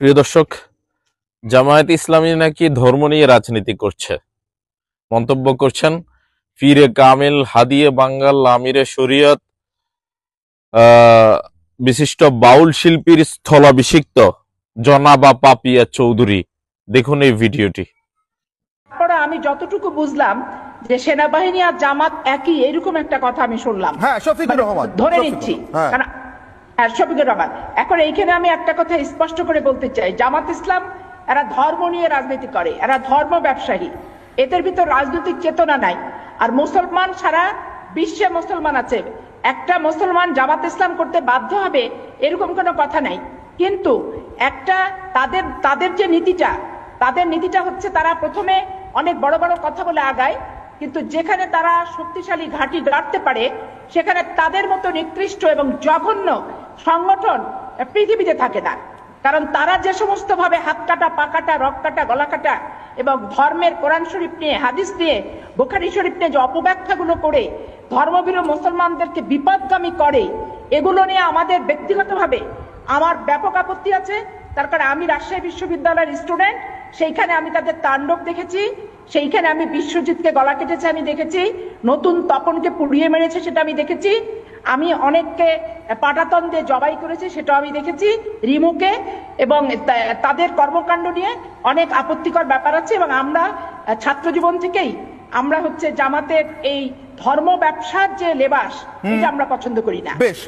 প্রিয় দর্শক, জামায়াত ইসলামী নাকি ধর্ম নিয়ে রাজনীতি করছে, মন্তব্য করছেন পীরে কামিল হাদিয়ে বাঙ্গাল আমিরে শরীয়ত বিশিষ্ট বাউল শিল্পীর স্থলাভিষিক্ত জনাবা পাপিয়া চৌধুরী। দেখুন এই ভিডিওটি। আমি যতটুকু বুঝলাম যে সেনাবাহিনী আর জামাত একই, এরকম একটা কথা আমি শুনলাম। হ্যাঁ, শফিকুর রহমান ধরে নিচ্ছি, কারণ শফিকুর রহমান। এখন এইখানে আমি একটা কথা স্পষ্ট করে বলতে চাই, জামাত ইসলাম এরা ধর্ম নিয়ে রাজনীতি করে, এরা ধর্ম ব্যবসায়ী, এদের ভিতর রাজনৈতিক চেতনা নাই। আর মুসলমান সারা বিশ্বে মুসলমান আছে, একটা মুসলমান জামাত ইসলাম করতে বাধ্য হবে এরকম কোনো কথা নাই। কিন্তু একটা তাদের যে নীতিটা হচ্ছে, তারা প্রথমে অনেক বড় বড় কথা বলে আগায়, কিন্তু যেখানে তারা শক্তিশালী ঘাঁটি গাড়তে পারে সেখানে তাদের মতো নিকৃষ্ট এবং জঘন্য সংগঠন পৃথিবীতে থাকে না। কারণ তারা যে সমস্ত ভাবে হাত কাটা, পা কাটা, রক কাটা, গলা কাটা এবং ধর্মের কোরআন শরীফ নিয়ে, হাদিস নিয়ে, বুখারী শরীফ নিয়ে যে অপব্যাখ্যাগুলো করে ধর্মভীরু মুসলমানদেরকে বিপদগামী করে, এগুলো নিয়ে আমাদের ব্যক্তিগতভাবে আমার ব্যাপক আপত্তি আছে। তার কারণ আমি রাজশাহী বিশ্ববিদ্যালয়ের স্টুডেন্ট, সেইখানে আমি তাদের তাণ্ডব দেখেছি, সেইখানে আমি বিশ্বজিৎকে গলা কেটেছে আমি দেখেছি, নতুন তপনকে পুড়িয়ে মেরেছে সেটা আমি দেখেছি, আমি অনেককে পাটাতন দিয়ে জবাই করেছি সেটাও আমি দেখেছি, রিমুকে, এবং তাদের কর্মকাণ্ড নিয়ে অনেক আপত্তিকর ব্যাপার আছে। এবং আমরা ছাত্র জীবন থেকেই আমরা জামাতের এই ধর্ম ব্যবসার যে লেবাস, এটা আমরা পছন্দ করি না। বেশ,